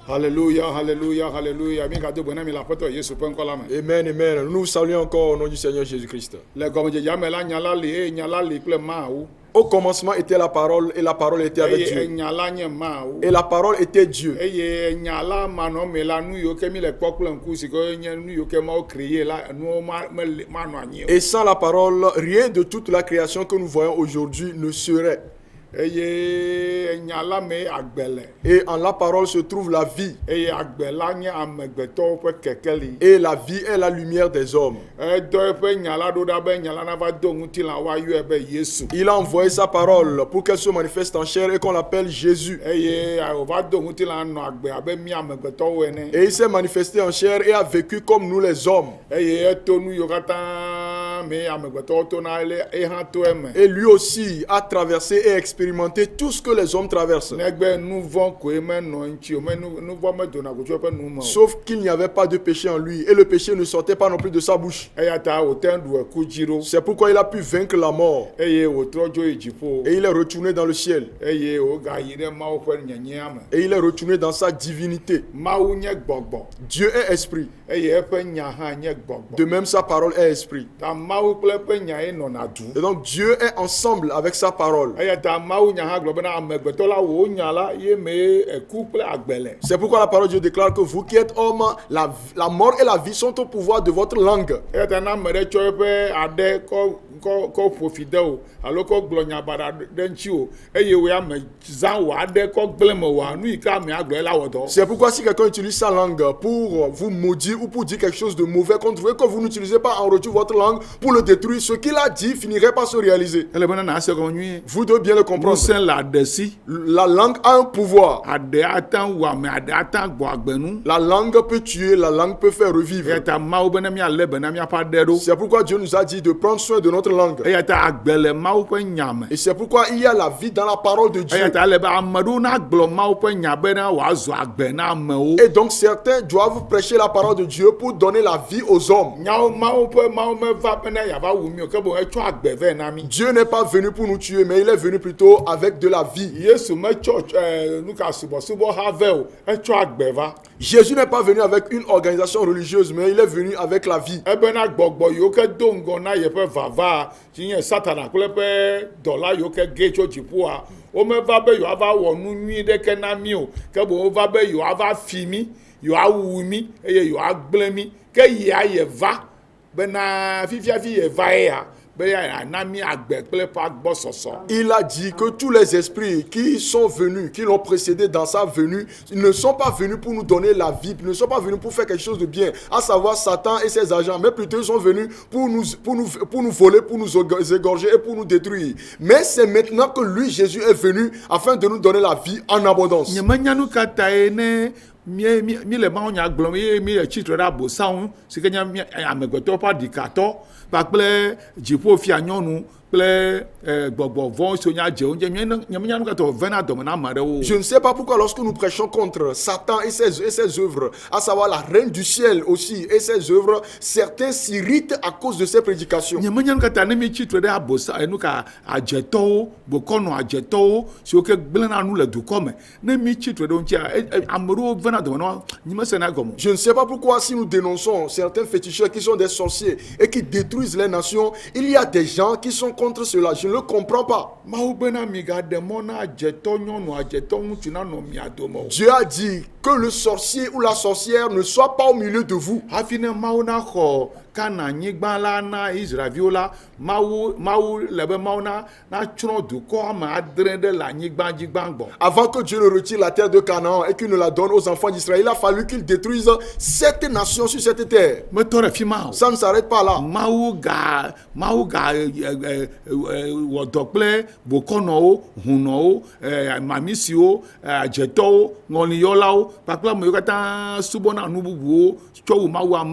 Alléluia, alléluia, alléluia. Amen, amen. Nous vous saluons encore au nom du Seigneur Jésus-Christ. Au commencement était la parole et la parole était avec Dieu. Et la parole était Dieu. Et sans la parole, rien de toute la création que nous voyons aujourd'hui ne serait. Et en la parole se trouve la vie. Et la vie est la lumière des hommes. Il a envoyé sa parole pour qu'elle se manifeste en chair et qu'on l'appelle Jésus. Et il s'est manifesté en chair et a vécu comme nous les hommes. Et lui aussi a traversé et expérimenté tout ce que les hommes traversent. Sauf qu'il n'y avait pas de péché en lui et le péché ne sortait pas non plus de sa bouche. C'est pourquoi il a pu vaincre la mort. Et il est retourné dans le ciel. Et il est retourné dans sa divinité. Dieu est esprit. De même sa parole est esprit. Et donc Dieu est ensemble avec sa parole. C'est pourquoi la parole de Dieu déclare que vous qui êtes hommes, la mort et la vie sont au pouvoir de votre langue. C'est pourquoi si quelqu'un utilise sa langue pour vous maudire ou pour dire quelque chose de mauvais contre vous et que vous n'utilisez pas en retour votre langue pour le détruire, ce qu'il a dit finirait par se réaliser. Vous devez bien le comprendre. La langue a un pouvoir. La langue peut tuer, la langue peut faire revivre. C'est pourquoi Dieu nous a dit de prendre soin de notre langue. Et c'est pourquoi il y a la vie dans la parole de Dieu. Et donc certains doivent prêcher la parole de Dieu pour donner la vie aux hommes. Dieu n'est pas venu pour nous tuer, mais il est venu plutôt avec de la vie. Jésus n'est pas venu avec une organisation religieuse, mais il est venu avec la vie. Il a dit que tous les esprits qui sont venus, qui l'ont précédé dans sa venue, ils ne sont pas venus pour nous donner la vie, ils ne sont pas venus pour faire quelque chose de bien, à savoir Satan et ses agents, mais plutôt ils sont venus pour nous voler, pour nous égorger et pour nous détruire. Mais c'est maintenant que lui, Jésus, est venu afin de nous donner la vie en abondance. Je ne sais pas pourquoi lorsque nous prêchons contre Satan et ses œuvres, à savoir la reine du ciel aussi et ses œuvres, certains s'irritent à cause de ces prédications. Je ne sais pas pourquoi si nous dénonçons certains féticheurs qui sont des sorciers et qui détruisent les nations, il y a des gens qui sont contre cela. Je ne le comprends pas. Dieu a dit que le sorcier ou la sorcière ne soit pas au milieu de vous. Kana nyigba la na Israelviwo la mawu lebe mawu na tchron dukɔ ame adre de la nyigba dzigba gbɔ. Avant que Dieu ne retire la terre de Canaan et qu'il ne la donne aux enfants d'Israël, il a fallu qu'il détruise 7 nations sur cette terre. Metɔ ɖe fi ma o. Ça ne s'arrête pas là. Mawu ga wɔ dɔ kple bokɔnɔwo, hunɔwo, mamisiwo, adzetɔwo, ŋɔliyɔlawo kpakple ame yiwo katã subɔna nu bubuwo tsɔ wu Mawua.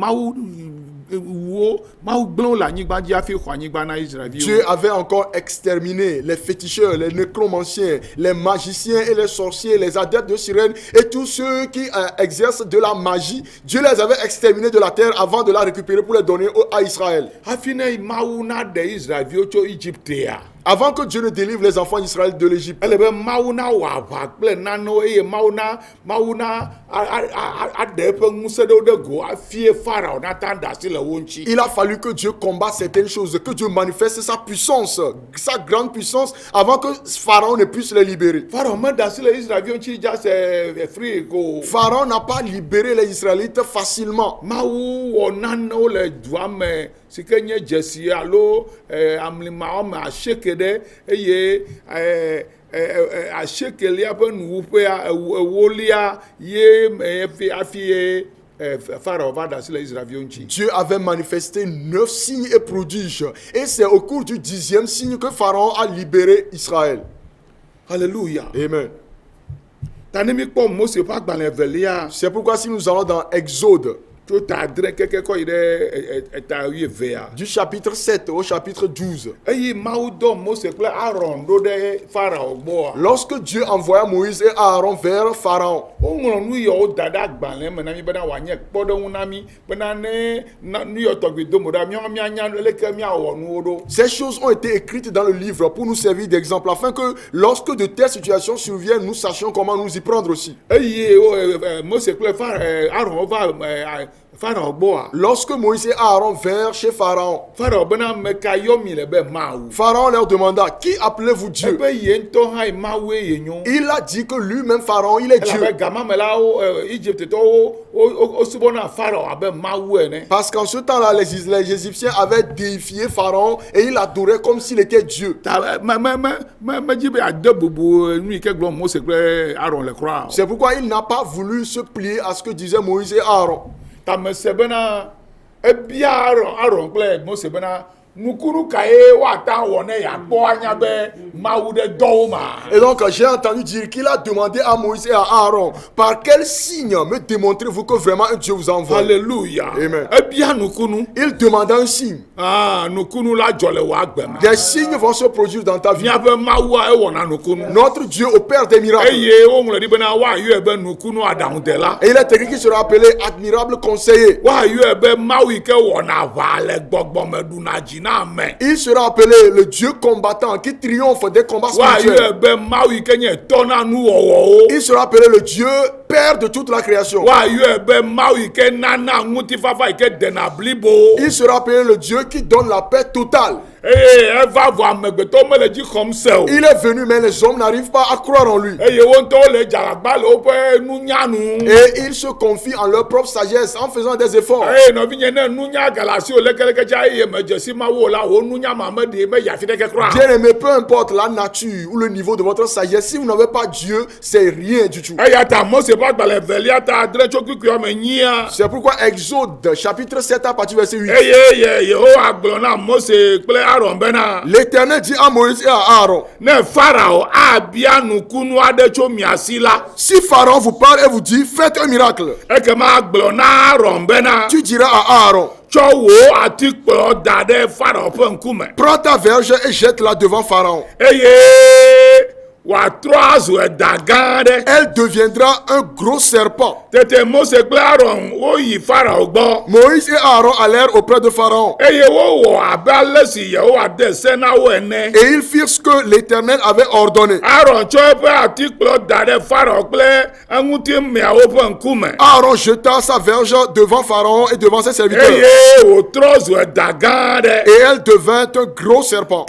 Mawu gblẽ le anyigba dzi hafi xɔ anyigba na Israelviwo. Dieu avait encore exterminé les féticheurs, les nécromanciens, les magiciens et les sorciers, les adeptes de sirènes et tous ceux qui exercent de la magie. Dieu les avait exterminés de la terre avant de la récupérer pour les donner à Israël. Hafi ne Mawu na ɖe Israelviwo tso Egyptea. Avant que Dieu ne délivre les enfants d'Israël de l'Égypte. Ele be Mawu na wɔ aʋa kple nanewo eye Mawu na aɖe eƒe ŋusẽ ɖewo ɖe go afie Pharaon nata ɖe asi le wo ŋuti. Il a fallu que Dieu combatte certaines choses, que Dieu manifeste sa puissance, sa grande puissance, avant que Pharaon ne puisse les libérer. Pharaon me ɖe asi le Israelviwo ŋuti just free ko. Pharaon n'a pas libéré les Israélites facilement. Mawu wɔ nanewo le dua me si ke nye dzesi alo amlima wɔme asieke ɖe eye asiekelia ƒe nuwuƒea ewolia ye hafi Pharaon va ɖe asi le Israelviwo ŋuti. Dieu avait manifesté 9 signes et prodiges. Et c'est au cours du 10e signe que Pharaon a libéré Israël. Alléluia. Amen. Ta ne mi kpɔ Mose ƒe agbalẽ evelia. C'est pourquoi si nous allons dans Exode, tso ta adre keke kɔ yi ɖe eta 8 du chapitre 7 au chapitre 12. Eye Mawu dɔ Mose kple Aaron ɖo ɖe Pharaon gbɔa. Lorsque Dieu envoya Moïse et Aaron vers Pharaon, woŋlɔ nu yiwo da ɖe agbalẽ me na mi bena wòanye kpɔɖeŋu na mi bena ne nu yiwo tɔgbi do mo ɖa míanya leke míawɔ nuwo ɖo. Ces choses ont été écrites dans le livre pour nous servir d'exemple afin que lorsque de telles situations surviennent, nous sachions comment nous y prendre aussi. Eye Mose kple Aaron va Pharaon gbɔa. Lorsque Moïse et Aaron vinrent chez Pharaon, Pharaon bena me ka yɔ mi le be Mawu. Pharaon leur demanda, qui appelez-vous Dieu? Ebe ye ŋutɔ hã ye Mawu ye nyo. Il a dit que lui-même Pharaon, il est Dieu. Elabe gama me la Égyptetɔwo subɔna Pharaon abe Mawu ene. Parce qu'en ce temps-là, les Égyptiens avaient déifié Pharaon et il adorait comme s'il était Dieu. Me dzi be ade bubu nu yi ke gblɔm Mose kple Aaron le kura. C'est pourquoi il n'a pas voulu se plier à ce que disaient Moïse et Aaron. Tame se bena ebia Aaron kple Mose bena nukunu ka ye wata wɔ ne yakpɔ anya be Mawu ɖe dɔwo ma. Et donc j'ai entendu dire qu'il a demandé à Moïse et à Aaron, par quel signe me démontrez-vous que vraiment un Dieu vous envoie? Alléluia. Amen. Ebia nukunu. Il demanda un signe. Ah, nukunu la dzɔ le wɔ agbe me. Des signes vont se produire dans ta vie. Miabe Mawua ewɔna nukunu. Notre Dieu opère des miracles. Eye woŋlɔ ɖi bena woayɔe be nukunu aɖaŋudela. Et il est écrit qu'il sera appelé admirable conseiller. Woayɔe be Mawu yi ke wɔna aʋa le gbɔgbɔme ɖuna dzi na ame. Il sera appelé le Dieu combattant qui triomphe des combats spirituels. Il sera appelé le Dieu Père de toute la création. Il sera appelé le Dieu qui donne la paix totale. Il est venu, mais les hommes n'arrivent pas à croire en lui. Et ils se confient en leur propre sagesse en faisant des efforts. Bien aimé, peu importe la nature ou le niveau de votre sagesse, si vous n'avez pas Dieu, c'est rien du tout. C'est pourquoi Exode chapitre 7 à partir du verset 8. L'Éternel dit à Moïse et à Aaron, si Pharaon vous parle et vous dit faites un miracle, tu diras à Aaron, prends ta verge et jette-la devant Pharaon. Elle deviendra un gros serpent. Moïse et Aaron allèrent auprès de Pharaon. Et ils firent ce que l'Éternel avait ordonné. Aaron jeta sa verge devant Pharaon et devant ses serviteurs. Et elle devint un gros serpent.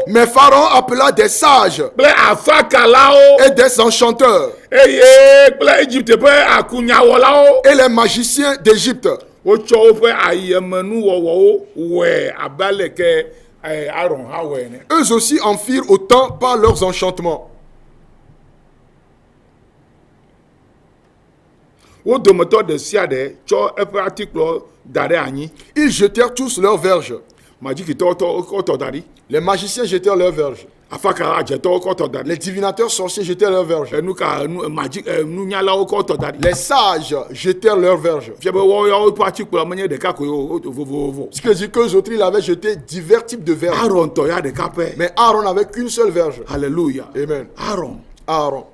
Mais Pharaon appela des sages kple afakalawo et des enchanteurs eye kple Egypte ƒe akunyawɔlawo. et les magiciens d'Égypte. Wotsɔ woƒe ayemenuwɔwɔwo wɔe abe aleke Aaron hã wɔe ene. Eux aussi en firent autant par leurs enchantements. Wo dometɔ ɖe sia ɖe tsɔ eƒe atikplɔ da ɖe anyi. Ils jetèrent tous leurs verges. Magikitɔwo kɔ da ɖi. Les magiciens jetèrent leurs verges. Afakala adzetɔwo kɔ tɔ da ɖi. Les divinateurs sorciers jetèrent leurs verges. Nunyalawo kɔ tɔ da ɖi. Les sages jetèrent leurs verges. Fia be wɔyawo ƒe atikplɔ menye ɖeka koe o vovovo. Ce que dit qu'eux autres, ils avaient jeté divers types de verges. Aaron tɔ ya ɖeka pɛ. Mais Aaron n'avait qu'une seule verge. Alléluia. Amen. Aaron. Aaron.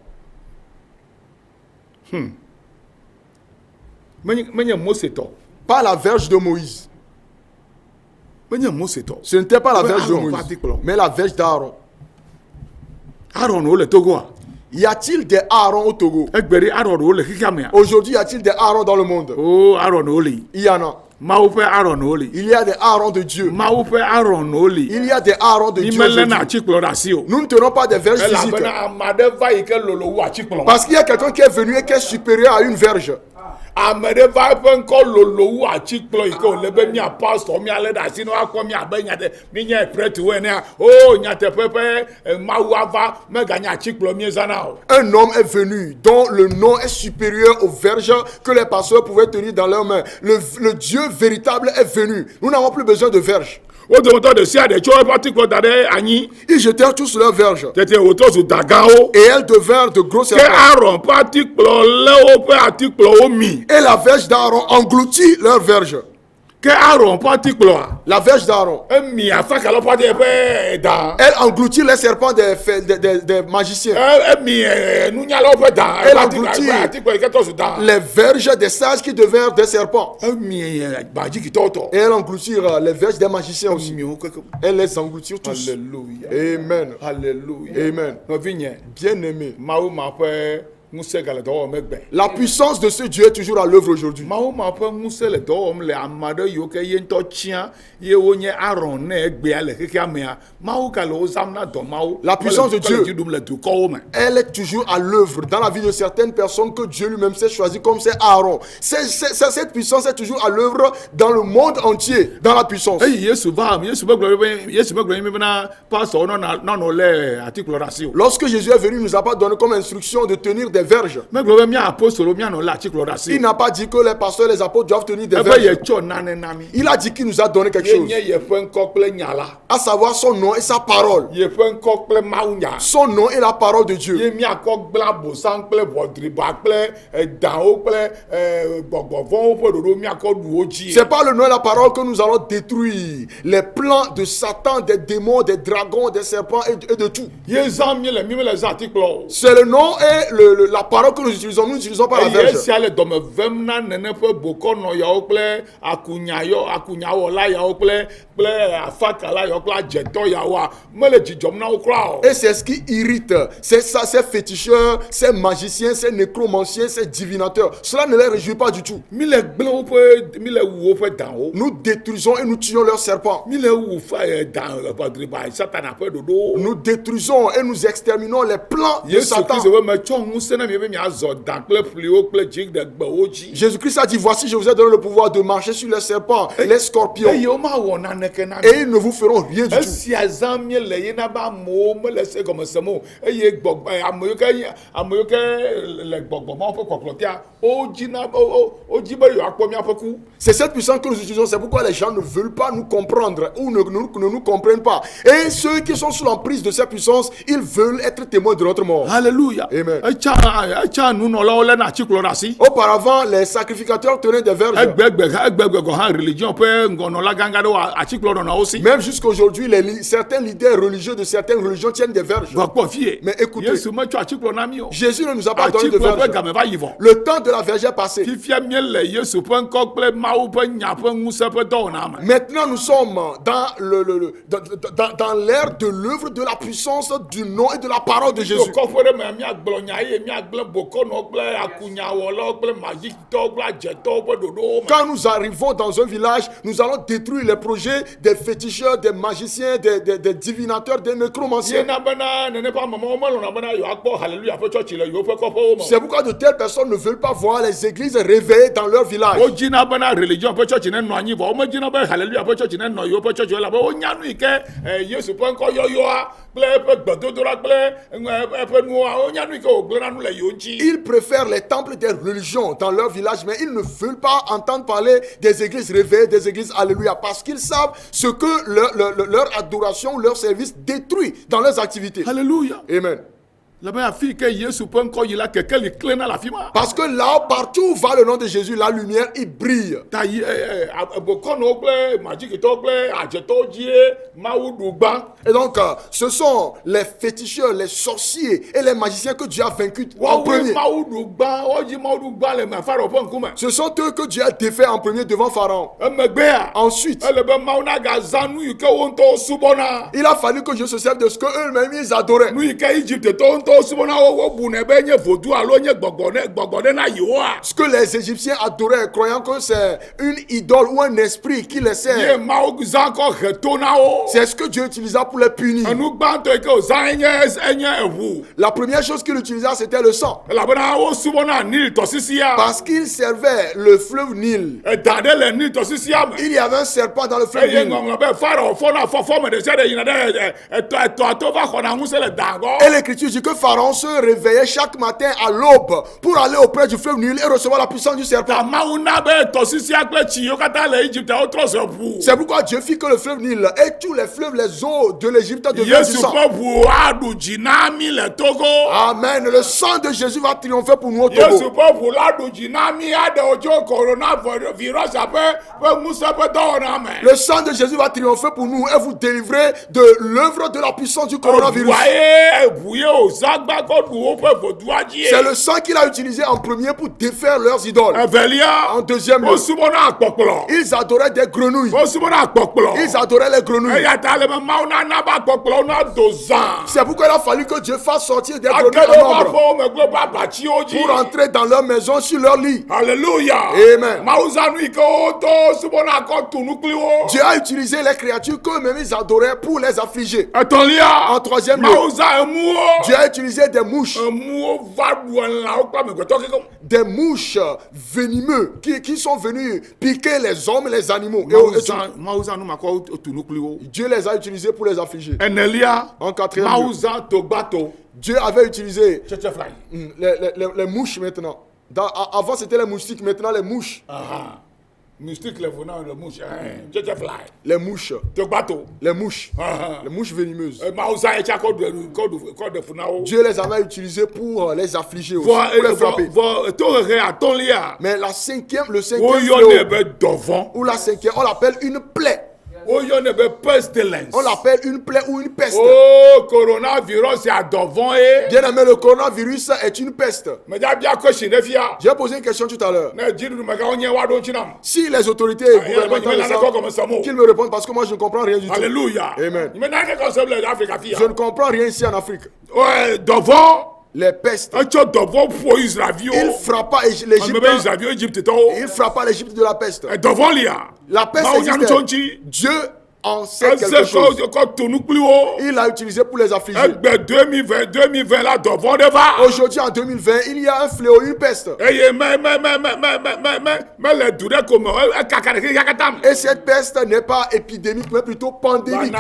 Menye Mose tɔ. Pas la verge de Moïse. Menye Mose tɔ. Ce n'était pas la Mais verge de Aaron Moïse, pas atikplɔ. mais la verge d'Aaron. Aaron wo le Togoa. Y a-t-il des Aaron au Togo? Egbe ɖi Aaron wo le xixea mea. Aujourd'hui, y a-t-il des Aaron dans le monde? O Aaron wo li. Il y en a. Mawu ƒe Aaron wo li. Il y a des Aaron de Dieu. Mawu ƒe Aaron wo li. Il y a des Aaron de Ni Dieu melé na aujourd'hui. atikplɔ ɖe asi o. Nous ne tenons pas des verges physiques. Elabena ame aɖe va yi ke lolo wu atikplɔ. Parce qu'il y a quelqu'un qui est venu et qui est supérieur à une verge. Ame ɖe va eƒe ŋkɔ lolo wu atikplɔ yi ke wòle be mía pastor míalé ɖe asi ne woakpɔ mí abe nyate mínye prêtre enea. O nyateƒe ƒe Mawu ava meganye atikplɔ míezãna o. Un homme est venu dont le nom est supérieur aux verges que les pasteurs pouvaient tenir dans leurs mains. Le Dieu véritable est venu. Nous n'avons plus besoin de verges. Wo dometɔ ɖe sia ɖe tsɔ eƒe atikplɔ da ɖe anyi. Ils jetèrent tous leurs verges. Tete wòtɔ zu dagãwo. Et elles devinrent de gros Ke serpents. Aaron ƒe atikplɔ lé woƒe atikplɔwo mi. Et la verge d'Aaron engloutit leurs verges. Ke Aaron ƒe atikplɔa. La verge d'Aaron. Emi afakala ƒe atikplɔ ƒe da. Elle engloutit les serpents des magiciens. Emi nunyalawo ƒe da. Elle engloutit atikplɔ yi ke tɔ zu da. les verges des sages qui devinrent des serpents. Emi badzikitɔwo tɔ. Et elles engloutirent les verges des magiciens aussi. Miwo keke. Elles les engloutirent tous. Alléluia. Amen. Alléluia. Amen. Nɔvinye. Bien-aimés, Mawu ma ƒe ŋusẽ gale dɔ wɔm egbe. la puissance de ce Dieu est toujours à l'œuvre aujourd'hui. Mawu ma ƒe ŋusẽ le dɔ wɔm le ame aɖe yiwo ke ye ŋutɔ tia ye wonye Aaron ne egbea le xexea mea. Mawu gale wo zãm na dɔ mawu. La puissance de Dieu. Mele dzi ɖum le dukɔwo me. Elle est toujours à l'œuvre dans la vie de certaines personnes que Dieu lui-même s'est choisi comme c'est Aaron. Cette puissance est toujours à l'œuvre dans le monde entier, dans la puissance. Eyi Yesu va Yesu megblɔ mi bena pastor nɔnɔ lé atikplɔ ɖe asi o. Lorsque Jésus est venu, il ne nous a pas donné comme instruction de tenir des verges. Megblɔ be mía apostolo mianɔ lé atikplɔ ɖe asi Il o. n'a pas dit que les pasteurs et les apôtres doivent tenir des Ebe verges. yetsɔ nane na mi. Il a dit qu'il nous a donné quelque Ye chose, nye yeƒe ŋkɔ kple nya la. à savoir son nom et sa parole. Yeƒe ŋkɔ kple mawunya. Son nom et la parole de Dieu. Ye miakɔ gblẽ abosam kple ʋɔdriba kple dãwo kple gbɔgbɔvɔwo ƒe ɖoɖo miakɔ ɖu wo dzi. C'est pas le nom et la parole que nous allons détruire les plans de Satan, des démons, des dragons, des serpents et de tout. Ye zã mi le mi mele zã atikplɔ o. C'est le nom et la parole que nous utilisons. Nous n'utilisons pas la Eye verge. esia le dɔme vem na nene ƒe bokɔnɔ yawo kple akunyawɔla yawo kple afakala yawo kple adzetɔ yawoa mele dzidzɔm na wo kura o. Et c'est ce qui irrite ces féticheurs, ces magiciens, ces nécromanciens, ces divinateurs. Cela ne les réjouit pas du tout. Mi le gblẽ woƒe mi le wu woƒe dãwo. Nous détruisons et nous tuons leurs serpents. Mi le wu dã ʋɔdriba satana ƒe ɖoɖowo. Nous détruisons et nous exterminons les plans de Yesu Satan. Kristo be metsɔ ŋusẽ na mi be miazɔ dã kple ƒliwo kple dziɖegbewo dzi. Jésus-Christ a dit, voici, je vous ai donné le pouvoir de marcher sur les serpents, les scorpions. Eye womawɔ naneke na Et mi. ils ne vous feront rien du tout. Esia zã mi le yena be amewo mele se gɔme sem o eye ame yiwo ke le gbɔgbɔ mawo ƒe kpɔkplɔtia wodzi be yewoakpɔ míaƒe ku. C'est cette puissance que nous utilisons. C'est pourquoi les gens ne veulent pas nous comprendre ou ne nous comprennent pas. Et ceux qui sont sous l'emprise de cette puissance, ils veulent être témoins de notre mort. Alléluia. Amen. Etsa nunɔlawo lé na atikplɔ ɖe asi. Auparavant, les sacrificateurs tenaient des verges. Egbegbe gɔ hã religion ƒe ŋgɔnɔla gãgã ɖewo atikplɔ nɔna wo si. Même jusqu'à aujourd'hui, certains leaders religieux de certaines religions tiennent des verges. Gɔ kpɔ fie. Mais écoutez, Yesu metsɔ atikplɔ na mi o. Jésus ne nous a pas donné de Atikplɔ ƒe verges. game va yi vɔ. Le temps de la verge est passé. Fifia míele Yesu ƒe ŋkɔ kple Mawu ƒe nya ƒe ŋusẽ ƒe dɔwɔna me. Maintenant, nous sommes dans l'ère de l'œuvre de la puissance du nom et de la parole de Jésus. Kɔƒe ɖe me miagblɔ nya eye Quand nous arrivons dans un village, nous allons détruire les projets des féticheurs, des magiciens, des divinateurs, des nécromanciens. C'est pourquoi de telles personnes ne veulent pas voir les églises réveillées dans leur village. Ils préfèrent les temples des religions dans leur village, mais ils ne veulent pas entendre parler des églises réveillées, des églises alléluia, parce qu'ils savent ce que leur adoration, leur service détruit dans leurs activités. Alléluia. Amen. Parce que là, partout où va le nom de Jésus, la lumière, il brille. Et donc, ce sont les féticheurs, les sorciers et les magiciens que Dieu a vaincus en premier. Ce sont eux que Dieu a défaits en premier devant Pharaon. Ensuite, il a fallu que Dieu se serve de ce qu'eux-mêmes ils adoraient. Ce que les Égyptiens adoraient, croyant que c'est une idole ou un esprit qui les sert. C'est ce que Dieu utilisa pour les punir. La première chose qu'il utilisa, c'était le sang. Parce qu'il servait le fleuve Nil. Il y avait un serpent dans le fleuve Nil. Et l'Écriture dit que Pharaon se réveillait chaque matin à l'aube pour aller auprès du fleuve Nil et recevoir la puissance du serpent. C'est pourquoi Dieu fit que le fleuve Nil et tous les fleuves, les eaux de l'Égypte deviennent du sang. Amen. Le sang de Jésus va triompher pour nous au Togo. Le sang de Jésus va triompher pour nous et vous délivrer de l'œuvre de la puissance du coronavirus. C'est le sang qu'il a utilisé en premier pour défaire leurs idoles. En deuxième lieu, ils adoraient des grenouilles. Ils adoraient les grenouilles. C'est pourquoi il a fallu que Dieu fasse sortir des grenouilles en nombre pour entrer dans leur maison, sur leur lit. Alléluia. Amen. Dieu a utilisé les créatures qu'eux-mêmes ils adoraient pour les affliger. En troisième lieu, Dieu a utilisé des mouches. Des mouches venimeux qui sont venus piquer les hommes et les animaux. Dieu les a utilisés pour les affliger. En quatrième lieu, Dieu avait utilisé les mouches maintenant. Avant c'était les moustiques, maintenant les mouches. Les mouches. Les mouches venimeuses. Dieu les avait utilisées pour les affliger aussi, pour les frapper. Mais le cinquième fléau, ou la cinquième, on l'appelle une plaie. On l'appelle une plaie ou une peste. Oh, coronavirus, c'est à devant. Bien aimé, le coronavirus est une peste. J'ai posé une question tout à l'heure. Si les autorités gouvernementales qu'ils me répondent, parce que moi je ne comprends rien du tout. Alléluia. Amen. Je ne comprends rien ici en Afrique. Ouais, devant. Les pestes. Il frappa l'Égypte. Il frappa l'Égypte de la peste. La peste existait. Dieu en sait quelque chose. Il l'a utilisé pour les affliger. 2020 là, devant. Aujourd'hui en 2020, il y a un fléau, une peste. Et cette peste n'est pas épidémique, mais plutôt pandémique.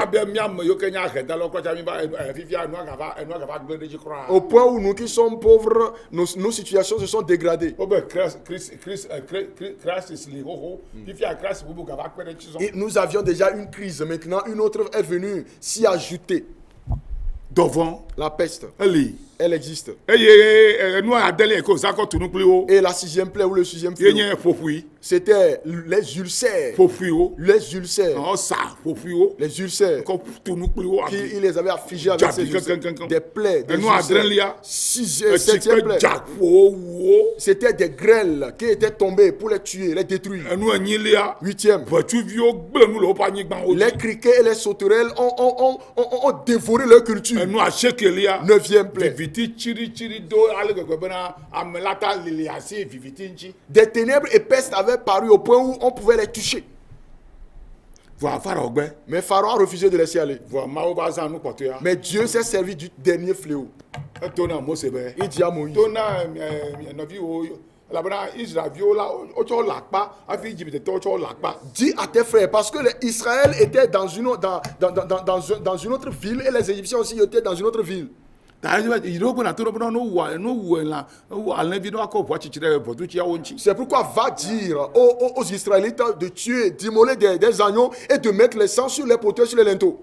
Au point où nous qui sommes pauvres, nos situations se sont dégradées. Et nous avions déjà une crise. Maintenant, une autre est venue s'y ajouter. Devant la peste. Elle existe. Et la sixième plaie ou le sixième fléau, c'était les ulcères. Les ulcères. Les ulcères. Il les avait affligés avec ces ulcères. Des plaies, des ulcères. Septième plaie. C'était des grêles qui étaient tombées pour les tuer, les détruire. Huitième. Les criquets et les sauterelles ont dévoré leur culture. 10elia. 9e plaie. Viviti chiri do ale gbegbe bena amelata lili asi viviti nchi. Des ténèbres épaisses avaient paru au point où on pouvait les toucher. Voa fara ogbe. Mais Pharaon a refusé de laisser aller. Voa mawo ba zan nu kpotoya. Mais Dieu s'est servi du dernier fléau. Tona Mose be. Il dit à Moïse, Tona novi o la bena Israël viola ocho lakpa afi Egypte to ocho lakpa. dis à tes frères, parce que Israël était dans une autre ville et les Égyptiens aussi étaient dans une autre ville. C'est pourquoi va dire aux Israélites de tuer, d'immoler des agneaux et de mettre le sang sur les poteaux, sur les linteaux.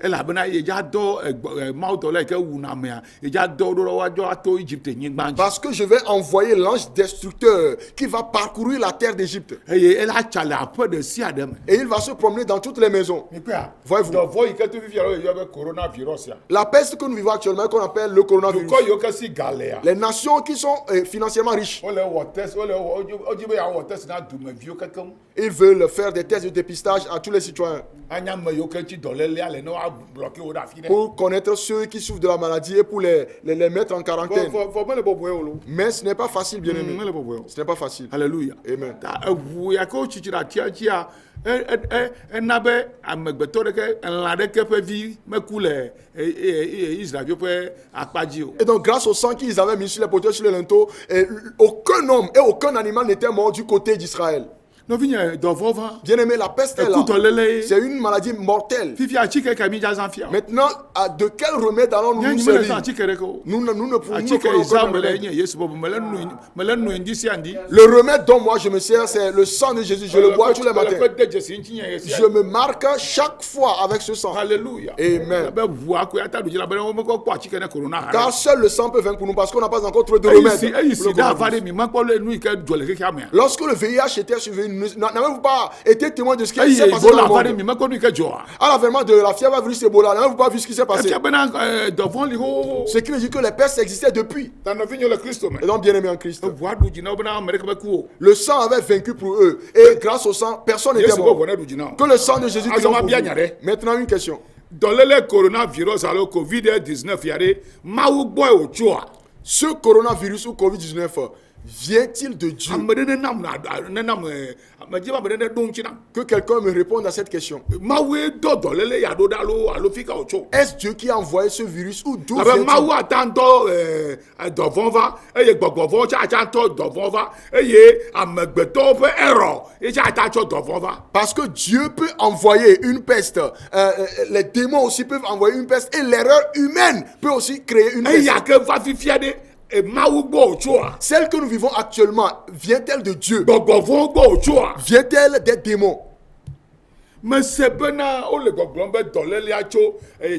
Parce que je vais envoyer l'ange destructeur qui va parcourir la terre d'Égypte. Et il va se promener dans toutes les maisons. Voyez-vous, la peste que nous vivons actuellement, qu'on appelle le coronavirus, les nations qui sont financièrement riches, ils veulent faire des tests de dépistage à tous les citoyens pour connaître ceux qui souffrent de la maladie et pour les mettre en quarantaine. Mais ce n'est pas facile, bien aimé. Ce n'est pas facile. Alléluia. Amen. Et donc, grâce au sang qu'ils avaient mis sur les poteaux, sur les linteaux, aucun homme et aucun animal n'était mort du côté d'Israël. Bien aimé, la peste est là. C'est une maladie mortelle. Maintenant, de quel remède allons-nous nous servir? Nous ne pouvons Le remède dont moi je me sers, c'est le sang de Jésus. Je le bois tous les matins. Je me marque chaque fois avec ce sang. Alléluia. Amen. Car seul le sang peut vaincre pour nous parce qu'on n'a pas encore trouvé de remède. Lorsque le VIH était survenu, n'avez-vous pas été témoin de ce qui s'est passé dans le monde? À l'avènement de la fièvre virus Ebola, n'avez-vous pas vu ce qui s'est passé? Ce qui veut dire que les pestes existaient depuis. Et donc, bien aimé en Christ, le sang avait vaincu pour eux. Et grâce au sang, personne n'était mort. Que le sang de Jésus triomphe pour vous. Maintenant, une question. Dans le coronavirus, alors Covid-19, Ce coronavirus ou Covid-19 vient-il de Dieu? Que quelqu'un me réponde à cette question. Est-ce Dieu qui a envoyé ce virus ou d'où vient-il? Parce que Dieu peut envoyer une peste. Les démons aussi peuvent envoyer une peste. Et l'erreur humaine peut aussi créer une peste. Celle que nous vivons actuellement, vient-elle de Dieu? Vient-elle des démons? Mais c'est bena o le goglon be dolele acho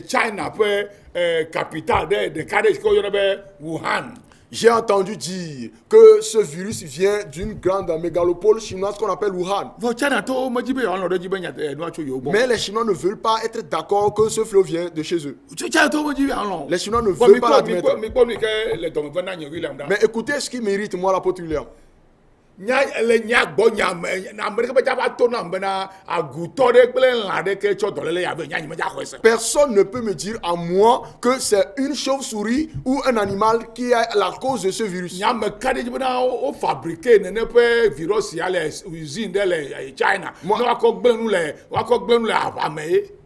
China pe capitale de Canada ko yone be Wuhan. J'ai entendu dire que ce virus vient d'une grande mégalopole chinoise qu'on appelle Wuhan. Mais les Chinois ne veulent pas être d'accord que ce flot vient de chez eux. Les Chinois ne veulent pas l'admettre. Mais écoutez ce qui mérite, moi, l'apôtre William. Personne ne peut me dire à moi que c'est une chauve-souris ou un animal qui est la cause de ce virus.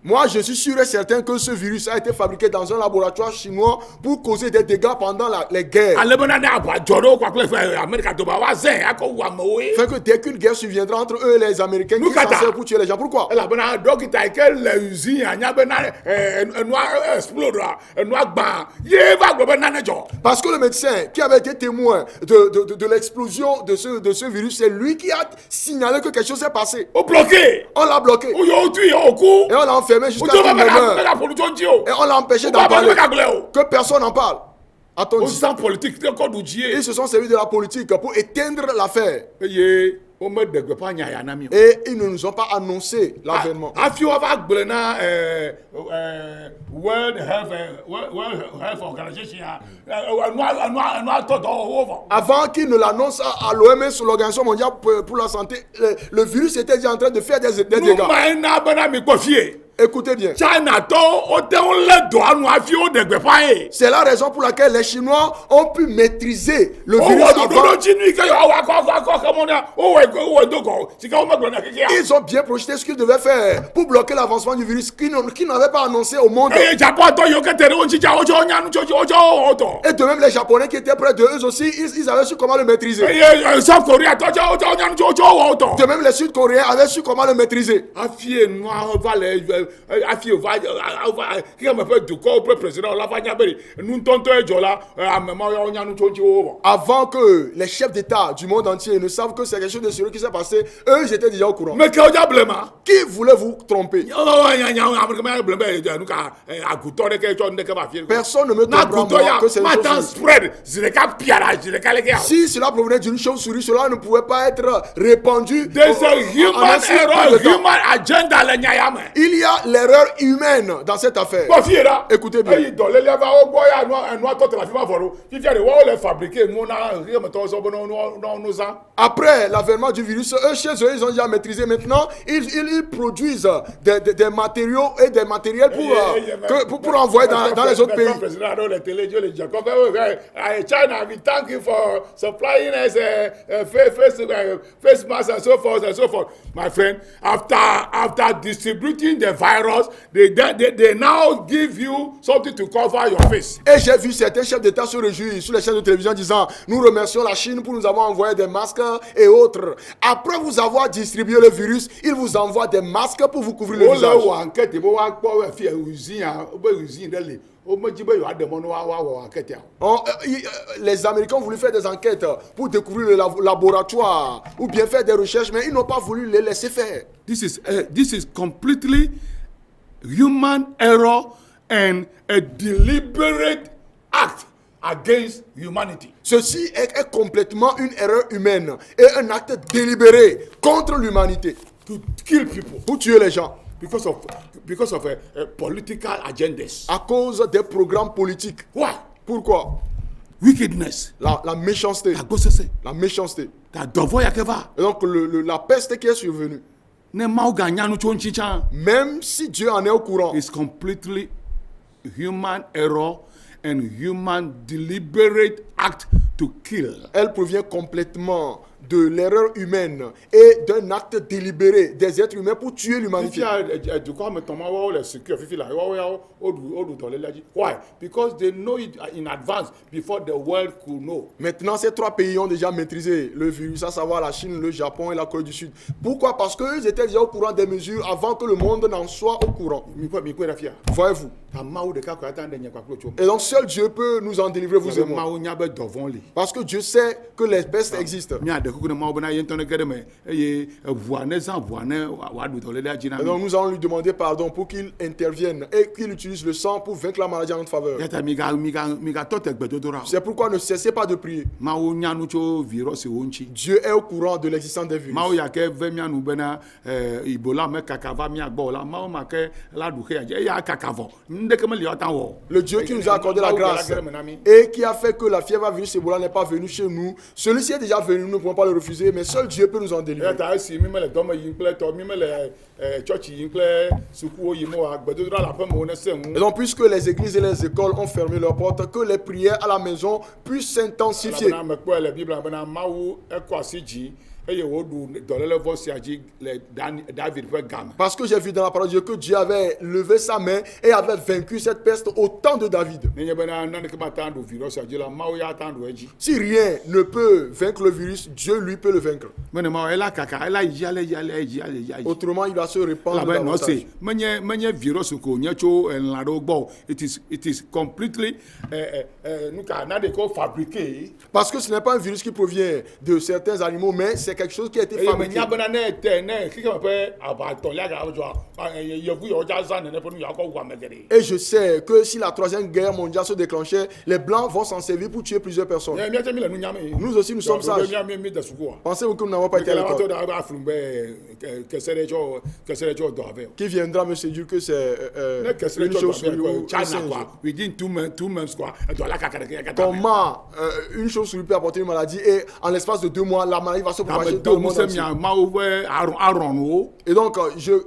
Moi, je suis sûr et certain que ce virus a été fabriqué dans un laboratoire chinois pour causer des dégâts pendant les guerres. Fait que dès qu'une guerre surviendra entre eux et les Américains, qui s'en servent pour tuer les gens. Pourquoi? Parce que le médecin qui avait été témoin de l'explosion de ce virus, c'est lui qui a signalé que quelque chose s'est passé. On l'a bloqué. Et on l'a enfermé jusqu'à ce qu'il meure. Et on l'a empêché d'en parler. Que personne n'en parle. Attendez. Ils se sont servis de la politique pour éteindre l'affaire. Et ils ne nous ont pas annoncé l'avènement. World Health Organization. Avant qu'ils ne l'annoncent à l'OMS, l'Organisation mondiale pour la santé, le virus était déjà en train de faire des dégâts. Écoutez bien. China tɔwo wote ŋu lé dɔa nu hafi woɖe gbeƒã ye. C'est la raison pour laquelle les Chinois ont pu maîtriser le virus wowɔ avant. ɖoɖoɖodzinu yi ke yewoawɔ akɔ xemɔ na wowɔe do gɔ si ke womegblɔ na kekea. Ils ont bien projeté ce qu'ils devaient faire pour bloquer l'avancement du virus qu'ils n'avaient pas annoncé au monde. eye Japɔtɔ yiwo ke te ɖe wo ŋuti tsa wotsɔ nya nu wotsɔ wɔwɔ tɔ. Et de même les Japonais qui étaient près de eux aussi, ils avaient su comment le maîtriser. eye South Korea tɔ tsa wotsɔ nya nu wotsɔ wɔwɔ tɔ. De même les Sud-Coréens avaient su comment le maîtriser. hafi enua va le hafi va kike me ƒe dukɔwo ƒe président la va nya be nutɔntɔ edzɔ la amemawo yawo nya nu tso ŋuti wo wɔ. Avant que les chefs d'État du monde entier ne savent que c'est quelque chose de sérieux qui s'est passé, eux ils étaient déjà au courant. me kewo dza blema. Qui voulait vous tromper? Personne ne me trompera moi que c'est une chauve-souris. Si cela provenait d'une chauve-souris, cela ne pouvait pas être répandu. There's a human error, human agenda le nyayame. Il y a l'erreur humaine dans cette affaire. Écoutez bien. Après l'avènement du virus, eux chez eux, ils ont déjà maîtrisé. Maintenant, ils produisent des matériaux et des matériels pour envoyer dans les autres pays. China, we thank you for supplying us face masks and so forth and so forth. My friend, after distributing the virus, they now give you something to cover your face. Et j'ai vu certains chefs d'État se réjouir sur les chaînes de télévision disant nous remercions la Chine pour nous avoir envoyé des masques et autres. Après vous avoir distribué le virus, ils vous envoient des masques pour vous couvrir le visage. Les Américains ont voulu faire des enquêtes pour découvrir le laboratoire ou bien faire des recherches, mais ils n'ont pas voulu les laisser faire. This is completely human error and a deliberate act against humanity. Ceci est complètement une erreur humaine et un acte délibéré contre l'humanité. To kill people. Pour tuer les gens. Because of political agendas. À cause des programmes politiques. Why? Pourquoi? Wickedness. La méchanceté. La méchanceté. Et donc la peste qui est survenue. Même si Dieu en est au courant. It's completely human error and human deliberate act to kill. Elle provient complètement de l'erreur humaine et d'un acte délibéré des êtres humains pour tuer l'humanité. Why? Because they know it in advance before the world could know. Maintenant, ces trois pays ont déjà maîtrisé le virus, à savoir la Chine, le Japon et la Corée du Sud. Pourquoi? Parce qu'eux étaient déjà au courant des mesures avant que le monde n'en soit au courant. Voyez-vous? Et donc seul Dieu peut nous en délivrer, vous et moi. Parce que Dieu sait que les pestes existent. Et donc nous allons lui demander pardon pour qu'il intervienne et qu'il utilise le sang pour vaincre la maladie en notre faveur. C'est pourquoi ne cessez pas de prier. Dieu est au courant de l'existence des virus. Le Dieu qui nous a accordé la grâce et qui a fait que la fièvre virus Ebola n'est pas venue chez nous, celui-ci est déjà venu, nous ne pouvons pas le refuser, mais seul Dieu peut nous en délivrer. Et donc puisque les églises et les écoles ont fermé leurs portes, que les prières à la maison puissent s'intensifier. Parce que j'ai vu dans la parole de Dieu que Dieu avait levé sa main et avait vaincu cette peste au temps de David. Si rien ne peut vaincre le virus, Dieu lui peut le vaincre. Autrement, il va se répandre davantage. It is completely parce que ce n'est pas un virus qui provient de certains animaux, mais c'est quelque chose qui a été fabriqué. Et je sais que si la troisième guerre mondiale se déclenchait, les Blancs vont s'en servir pour tuer plusieurs personnes. Nous aussi, nous sommes sages. Pensez-vous que nous n'avons pas été à l'école? Qui viendra me séduire que c'est une chauve-souris ou un singe? Comment une chauve-souris peut apporter une maladie et en l'espace de 2 mois, la maladie va se propager? propagé dans le monde muse entier. mia mawu ƒe Aaron wo. Et donc,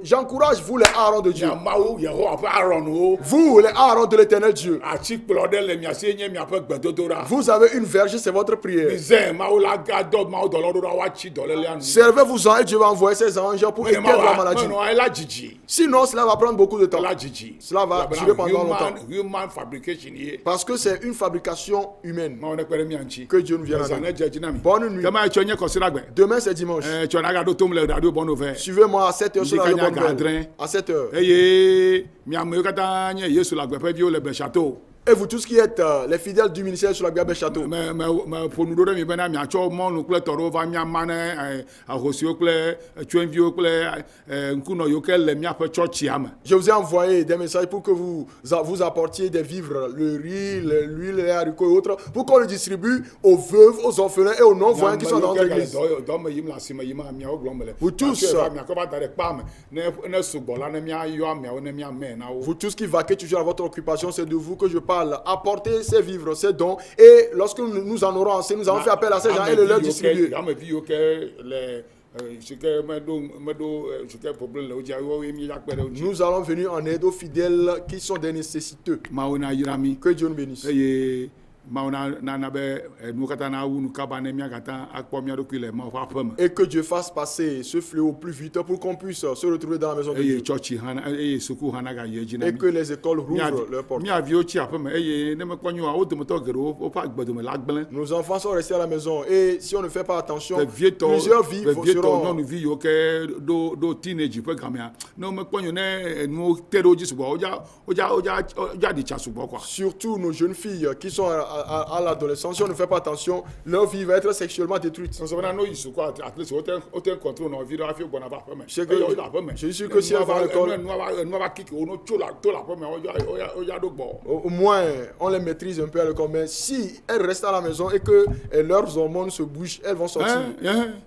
j'encourage vous les Aaron de Dieu. Mia mawu Yehowa ƒe Aaron wo. Vous les Aaron de l'éternel Dieu. Atikplɔ ɖe le mia si nye miaƒe gbedodoɖa. Vous avez une verge, c'est votre prière. Mizɛ mawu la ga dɔ mawu dɔlɔɖoɖa woatsi dɔlélia nu. Servez-vous-en et Dieu va envoyer ses anges pour éteindre la maladie. Menɔ ela dzidzi. Sinon, cela va prendre beaucoup de temps. Ela dzidzi. Cela va durer pendant longtemps. Human fabrication ye. Parce que c'est une fabrication humaine. Mawu ne kpe ɖe mia ŋuti. Que Dieu nous vienne en Zã ne aide. dze dzi na mi. Bonne nuit. Kema etsɔ nye kɔsiɖagbe. Demain, c'est dimanche. Tsɔ na ga ɖo tom le radio bɔnu Suivez-moi à 7h sur la Ndika bonne nya nouvelle. gadrin. À 7h. eye miamewo katã nye Yesu la gbeƒe viwo le Bechâteau. Et vous tous qui êtes les fidèles du ministère sur la Bible Château. Me ƒo nu ɖo ɖe mi bena miatsɔ mɔnu kple tɔɖewo va miama ne ahosiwo kple tsyɔ̃eviwo kple ŋkunɔ yiwo ke le miaƒe tsɔtsia me. Je vous ai envoyé des messages pour que vous apportiez des vivres, le riz, l'huile, les haricots et autres, pour qu'on le distribue aux veuves, aux orphelins et aux non-voyants qui sont dans notre église. Dɔme yim le asime yim miawo gblɔm le. Vous tous. Miakɔ va da ɖe kpa me ne sugbɔ la ne miayɔ ameawo ne miame na wo. Vous tous qui vaquez toujours à votre occupation, c'est de vous que je parle. Apportez ces vivres, ces dons, et lorsque nous en aurons assez, nous allons faire appel à ces gens et le leur distribuer. Amevi yiwo ke le si ke meɖo si ke problème le wo dzia woe mi ya kpe ɖe wo dzi. Nous allons venir en aide aux fidèles qui sont des nécessiteux. Mawu na yra mi. Que Dieu nous bénisse. Eye mawu nana be nu katã na wu nu kaba ne mia katã akpɔ mia ɖokui le mawu ƒe aƒe me. Et que Dieu fasse passer ce fléau plus vite pour qu'on puisse se retrouver dans la maison de Dieu. Eye tsɔtsi hã eye suku hã naga yi edzi na Et mi. que les écoles rouvrent leurs portes. Mia viwo tsi aƒe me eye ne mekpɔ nyoa wo dometɔ geɖewo woƒe agbedome la gblẽ. Nos enfants sont restés à la maison et si on ne fait pas attention, Vevietɔ plusieurs vies seront... nyɔnuvi yiwo ke ɖo teenage ƒe gamea ne mekpɔ nyo ne nuwo te ɖe wo dzi sugbɔ wodza ɖi tsa sugbɔ quoi. Surtout nos jeunes filles qui sont à l'adolescence, si on ne fait pas attention, leur vie va être sexuellement détruite. Sɔsɔbena no yi suku at least wote contrôle nɔvi ɖe hafi gbɔna va aƒe me. C'est que- Eye woyi ɖe aƒe me. je suis sûr que si elles vont à l'école- nua va kiki wo no tso la aƒe me woya ɖo gbɔ. Au moins, on les maîtrise un peu à l'école. Mais si elles restent à la maison et que leurs hormones se bougent, elles vont sortir.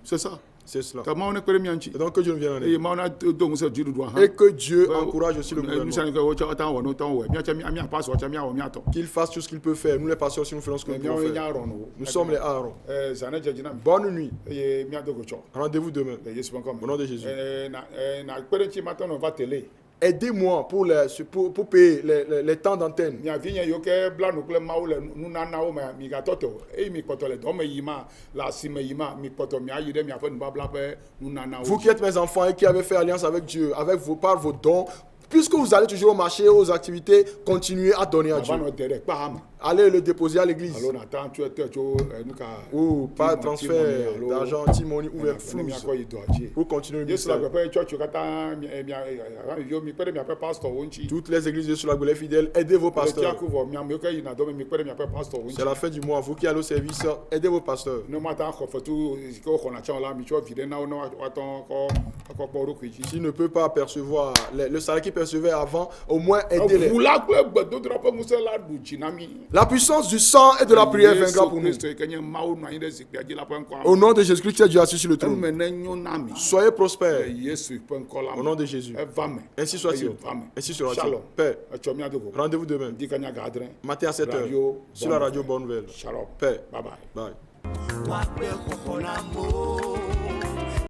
C'est ça. C'est cela. Ka mawu ne kpe ɖe mia ŋuti. Et donc que Dieu nous vienne en Eye aide. mawu na do ŋusẽ dziɖuɖua hã. Et que Dieu encourage aussi le gouvernement. Nusiani ke wotsɔ ta wɔ no tɔn wɔ miatsɛ miaƒe asɔ tsɛ miawɔ miatɔ. Qu'il fasse tout ce qu'il peut faire. Nous les pasteurs aussi, nous faisons ce que nous pouvons Miawo nya faire. Aaron wo. Nous sommes les Aaron. Zã ne dze dzi na mi. Bonne nuit. Eye miado go tsɔ. Rendez-vous demain. Le Yesu ƒe ŋkɔ me. Au nom de Jésus. Na kpe ɖe ŋuti matɔ nɔ va télé. Aidez-moi pour payer les temps d'antenne. Mia vi nye yiwo ke bla nu kple mawu le nunanawo me mi gatɔ te o. Eye mi kpɔtɔ le dɔ me yi ma le asime yi ma mi kpɔtɔ mi ayi ɖe miaƒe nubabla ƒe nunanawo. Vous qui êtes mes enfants et qui avez fait alliance avec Dieu, par vos dons, puisque vous allez toujours au marché, aux activités, continuez à donner à Dieu. Va nɔ de ɖe kpa me. Allez le déposer à l'église. Alo na ta tso te tso nu ka. Ou pas transfert d'argent, Timoni ou Ne flux miakɔ yi dɔa dzi. pour continuer le Yesu la ministère. gbeƒe tsɔtsi katã mi kpe ɖe miaƒe pastor wo ŋuti. Toutes les églises de sur la Goulée fidèles, aidez vos Le pasteurs. tiaku vɔ miame yiwo ke yina dɔ me mi kpe ɖe miaƒe pastor wo C'est la ŋuti. fin du mois. Vous qui allez au service, aidez vos pasteurs. Ne mata xɔ fetu si ke woxɔna tsã o la mi tsɔ vi ɖe na wo ne woatɔ kɔ kpɔ wo ɖokui dzi. S'il ne peut pas percevoir le salaire qu'il percevait avant, au moins aidez-les. Ʋu la kple gbedodoɖa ƒe ŋusẽ la ɖu dzi na mi. La puissance du sang et de la prière viendra pour nous. Yesu Kristo yi ke nye Mawu nɔ anyi ɖe zikpuia dzi la ƒe ŋkɔa Au nom de Jésus-Christ, Dieu assis sur le trône. eme ne nyo na mi. Soyez prospères. Yesu ƒe ŋkɔ la Au nom de Jésus. eva me. Ainsi soit-il. Eye va me. Ainsi sera-t-il. Shalom. Paix. Etsɔ mia do go. Rendez-vous demain. Di kanya ga adre. Matin à 7h. Radio Sur la radio Bonne Bonne Nouvelle. Shalom. Paix. Bye bye. Bye. Wakpe koko na mo